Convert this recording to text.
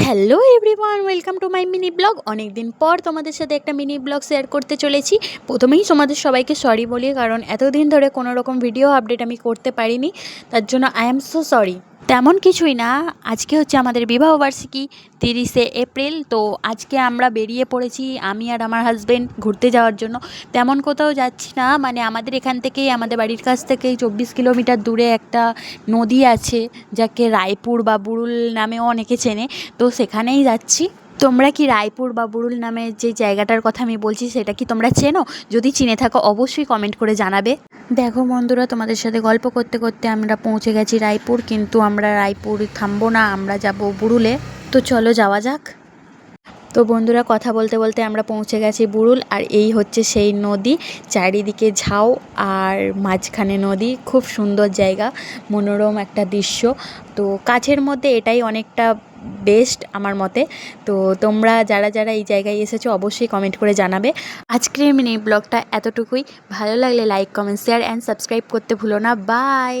Hello everyone, welcome to my mini blog. অনেক দিন পর তোমাদের সাথে একটা মিনি ব্লগ শেয়ার করতে চলেছি। প্রথমেই তোমাদের সবাইকে সরি বলি, কারণ এতদিন ধরে কোনো রকম ভিডিও আপডেট আমি করতে পারিনি, তার জন্য আই এম সো সরি। তেমন কিছুই না, আজকে হচ্ছে আমাদের বিবাহবার্ষিকী 30শে এপ্রিল। তো আজকে আমরা বেরিয়ে পড়েছি, আমি আর আমার হাজব্যান্ড ঘুরতে যাওয়ার জন্য। তেমন কোথাও যাচ্ছি না, মানে আমাদের এখান থেকেই, আমাদের বাড়ির কাছ থেকেই 24 কিলোমিটার দূরে একটা নদী আছে, যাকে রায়পুর বা বুড়ুল নামেও অনেকে চেনে। তো সেখানেই যাচ্ছি। তোমরা কি রায়পুর বা বুড়ুল নামে যে জায়গাটার কথা আমি বলছি সেটা কি তোমরা চেনো? যদি চিনে থাকো অবশ্যই কমেন্ট করে জানাবে। দেখো বন্ধুরা, তোমাদের সাথে গল্প করতে করতে আমরা পৌঁছে গেছি রায়পুর, কিন্তু আমরা রায়পুর থামবো না, আমরা যাব বুড়ুলে। তো চলো যাওয়া যাক। তো বন্ধুরা, কথা বলতে বলতে আমরা পৌঁছে গেছি বুড়ুল, আর এই হচ্ছে সেই নদী। চারিদিকে ঝাউ আর মাঝখানে নদী, খুব সুন্দর জায়গা, মনোরম একটা দৃশ্য। তো কাছের মধ্যে এটাই অনেকটা বেস্ট আমার মতে। তো তোমরা যারা যারা এই জায়গায় এসেছো অবশ্যই কমেন্ট করে জানাবে। আজকের মিনি ব্লগটা এতটুকুই। ভালো লাগলে like, comment, share and subscribe করতে ভুলো না। বাই।